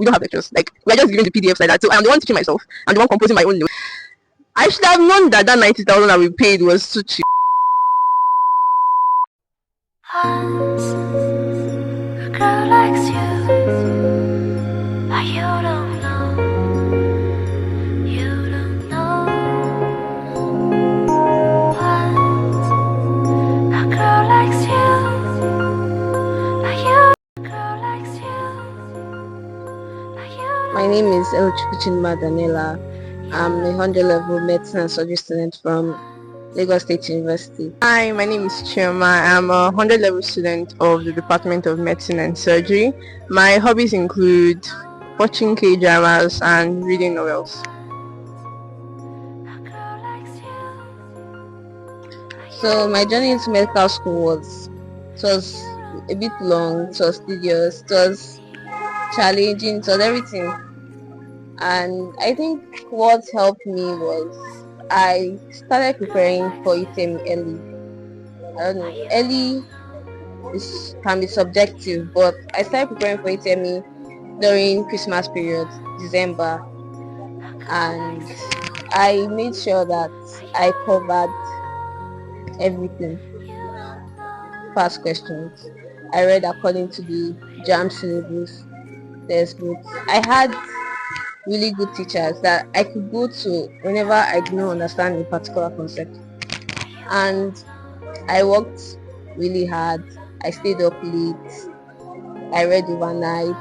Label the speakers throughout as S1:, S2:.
S1: we don't have lectures. Like, we're just giving the PDFs like that. So I'm the one teaching myself. I'm the one composing my own notes. I should have known that 90,000 that we paid was too cheap.
S2: Once a girl likes you, but you don't know. You don't know. Once a girl likes you, but you. A girl likes you, but you.
S3: My name is Daniella. I'm a 100 level medicine and surgery student from Lagos State University.
S1: Hi, my name is Chioma. I'm a 100 level student of the Department of Medicine and Surgery. My hobbies include watching K-dramas and reading novels.
S3: So my journey into medical school was a bit long, it was tedious, it was challenging, it was everything. And I think what helped me was I started preparing for UTME early. I don't know, early can be subjective, but I started preparing for UTME during Christmas period, December, and I made sure that I covered everything. Past questions. I read according to the JAM syllabus, textbooks. I had really good teachers that I could go to whenever I did not understand a particular concept, and I worked really hard. I stayed up late, I read overnight,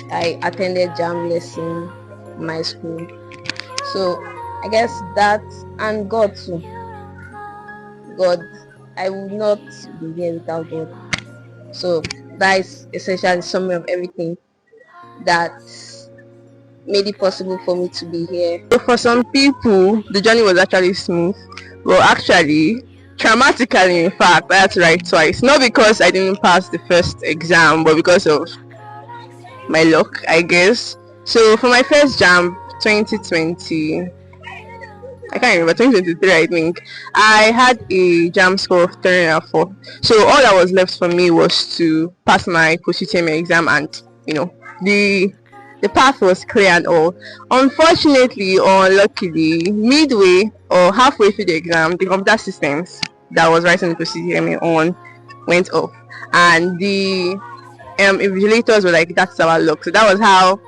S3: I attended JAM lesson in my school. So I guess that, and God too. God, I would not be here without God. So that is essentially the summary of everything that made it possible for me to be here.
S1: So for some people, the journey was actually smooth. Well, actually, traumatically, in fact, I had to write twice. Not because I didn't pass the first exam, but because of my luck, I guess. So for my first JAM, 2020, I can't remember, 2023 I think, I had a JAM score of 304. So all that was left for me was to pass my post-UTME exam, and the path was clear and all. Unfortunately or luckily, midway or halfway through the exam, the computer systems that was writing the post-UTME on went off, and the invigilators were like, that's our luck. So that was how,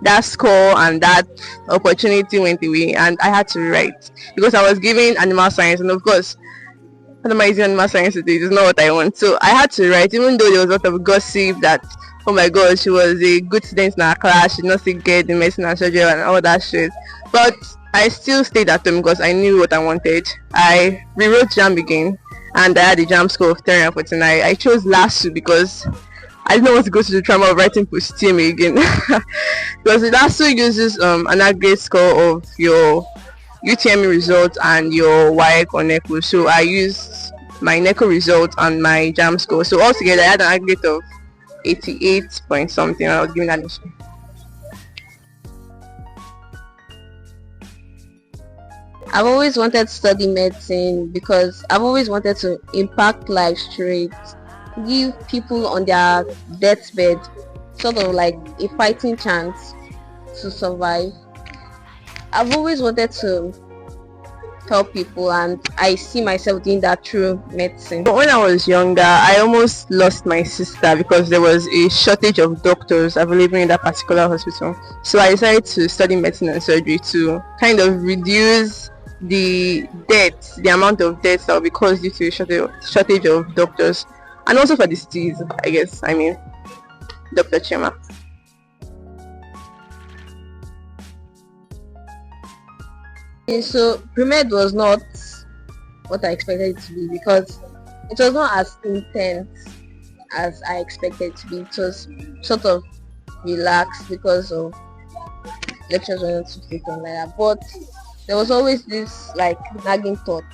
S1: that score and that opportunity went away, and I had to rewrite because I was given animal science, and of course, what am I using animal science to do? It's not what I want. So I had to write, even though there was a lot of gossip that, oh my god, she was a good student in our class, she did not still get in medicine and surgery and all that shit. But I still stayed at home because I knew what I wanted. I rewrote JAM again, and I had a JAM score of 349. I chose LASU because I didn't want to go to the trauma of writing post-UTME again. Because LASU uses an aggregate score of your UTME results and your WAEC or NECO. So I used my NECO result and my JAM score. So altogether I had an aggregate of 88 point something. I was given admission.
S3: I've always wanted to study medicine because I've always wanted to impact life straight, give people on their deathbed sort of like a fighting chance to survive. I've always wanted to help people, and I see myself doing that through medicine.
S1: But when I was younger, I almost lost my sister because there was a shortage of doctors available in that particular hospital. So I decided to study medicine and surgery to kind of reduce the deaths, the amount of deaths that will be caused due to a shortage of doctors, and also for the disease, I guess. I mean, Dr. Chioma.
S3: So pre-med was not what I expected it to be because it was not as intense as I expected it to be. It was sort of relaxed because of lectures were not too frequent like that. But there was always this like nagging thought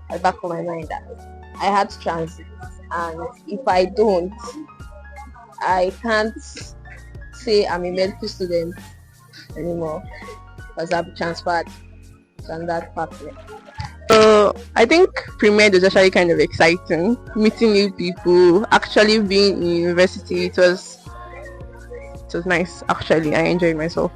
S3: at the back of my mind that I had to transit, and if I don't, I can't say I'm a medical student anymore because I'll be transferred to another pathway.
S1: So I think pre-med was actually kind of exciting, meeting new people, actually being in university. It was It was nice, actually. I enjoyed myself.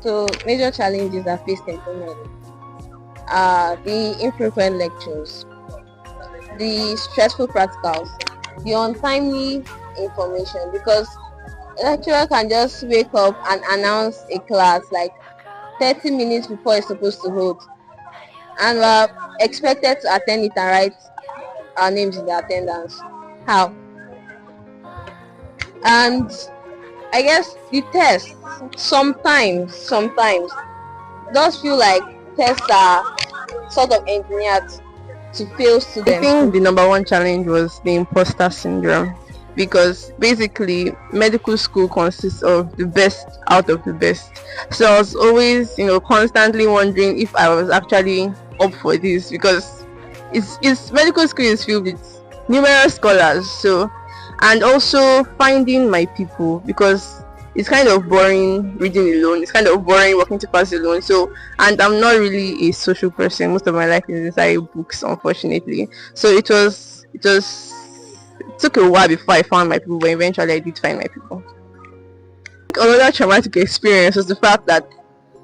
S3: So major challenges that faced employment are the infrequent lectures, the stressful practicals, the untimely information, because a lecturer can just wake up and announce a class like 30 minutes before it's supposed to hold, and we're expected to attend it and write our names in the attendance. How? And I guess the tests sometimes does feel like tests are sort of engineered to fail
S1: I
S3: students.
S1: think the number one challenge was the imposter syndrome, because basically medical school consists of the best out of the best. So I was always, constantly wondering if I was actually up for this, because it's medical school is filled with numerous scholars. So, and also finding my people, because it's kind of boring reading alone, it's kind of boring working to pass alone. So, and I'm not really a social person. Most of my life is inside books, unfortunately. So it took a while before I found my people, but eventually I did find my people. Another traumatic experience was the fact that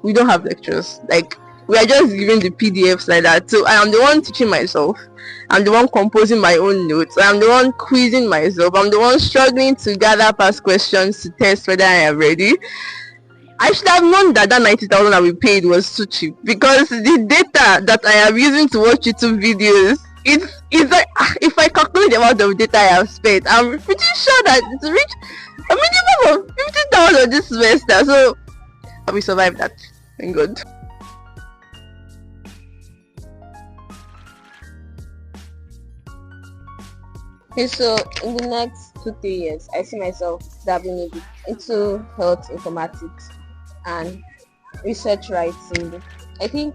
S1: we don't have lectures. Like, we are just given the PDFs like that. So I am the one teaching myself. I'm the one composing my own notes. I'm the one quizzing myself. I'm the one struggling to gather past questions to test whether I am ready. I should have known that 90,000 that we paid was too cheap, because the data that I am using to watch YouTube videos, it's like, if I calculate the amount of data I have spent, I'm pretty sure that it's reached a minimum of 50,000 this semester. So we survived that. Thank God.
S3: Okay, so in the next 2-3 years, I see myself dabbling into health informatics and research writing. I think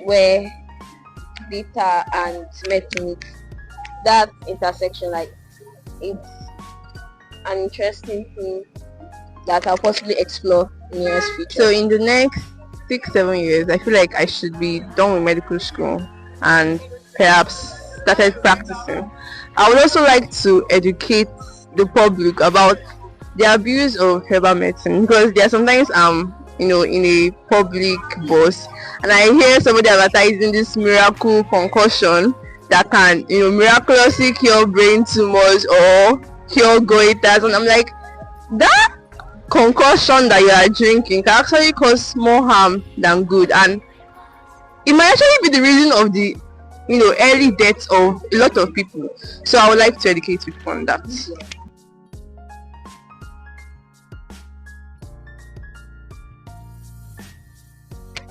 S3: where data and medicine meet, that intersection, like, it's an interesting thing that I'll possibly explore in the near future.
S1: So in the next 6-7 years, I feel like I should be done with medical school and perhaps started practicing. I would also like to educate the public about the abuse of herbal medicine, because there are sometimes in a public bus and I hear somebody advertising this miracle concussion that can miraculously cure brain tumors or cure goiters, and I'm like, that concussion that you are drinking can actually cause more harm than good, and it might actually be the reason of the early deaths of a lot of people. So I would like to educate people on that.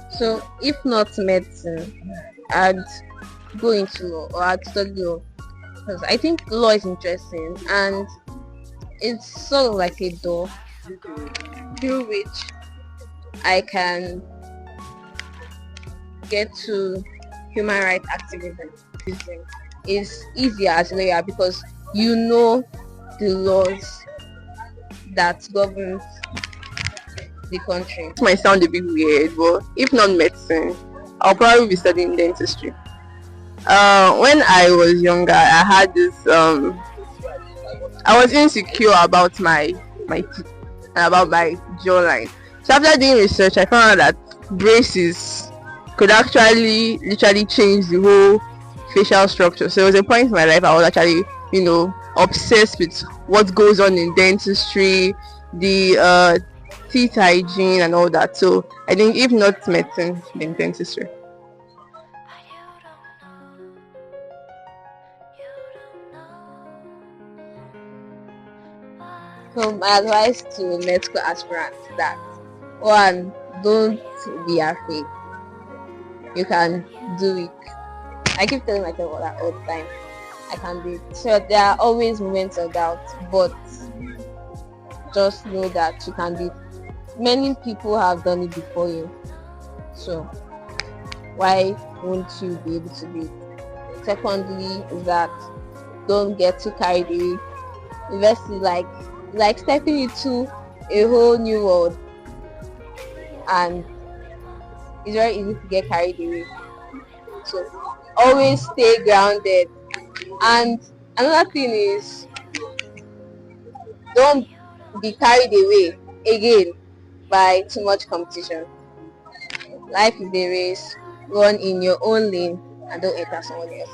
S3: So if not medicine, I'd go into law, or I'd study law, because I think law is interesting and it's sort of like a door through which I can get to human rights activism. Is easier as a lawyer because you know the laws that govern the country.
S1: It might sound a bit weird, but if not medicine, I'll probably be studying dentistry. When I was younger, I had this I was insecure about my teeth and about my jawline. So after doing research, I found out that braces could actually literally change the whole facial structure. So there was a point in my life I was actually obsessed with what goes on in dentistry, the teeth hygiene and all that. So I think if not medicine, then dentistry.
S3: So my advice to medical aspirants is that, one, don't be afraid. You can do it. I keep telling myself that all the time. I can do it. So there are always moments of doubt, but just know that you can do it. Many people have done it before you, so why won't you be able to do it? Secondly, is that don't get too carried away. Invest in like stepping into a whole new world, and it's very easy to get carried away. So always stay grounded. And another thing is, don't be carried away again by too much competition. Life is a race. Run in your own lane and don't enter someone else.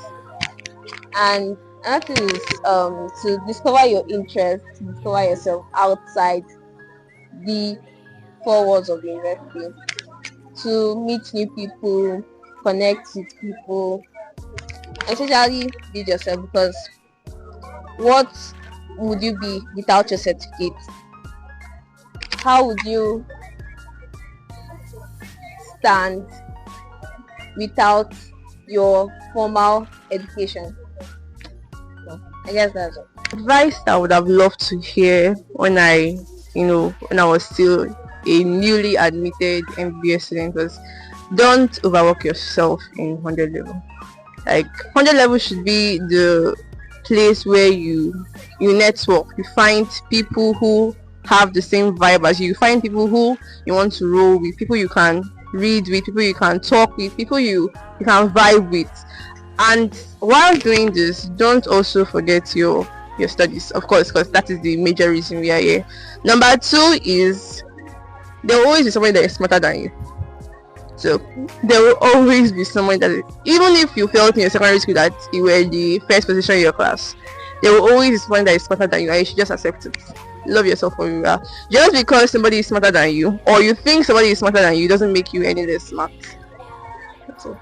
S3: And another thing is to discover your interests, to discover yourself outside the four walls of the university, to meet new people, connect with people, especially build yourself, because what would you be without your certificate? How would you stand without your formal education? So, I guess that's all.
S1: Advice I would have loved to hear when I was still a newly admitted MBS student was, don't overwork yourself in 100 level. Like 100 level should be the place where you network. You find people who have the same vibe as you. You find people who you want to roll with, people you can read with, people you can talk with, people you can vibe with. And while doing this, don't also forget your studies, of course, because that is the major reason we are here. Number two is, there will always be someone that is smarter than you. So there will always be someone that even if you felt in your secondary school that you were the first position in your class, there will always be someone that is smarter than you, and you should just accept it. Love yourself for you are. Just because somebody is smarter than you, or you think somebody is smarter than you, doesn't make you any less smart. That's all.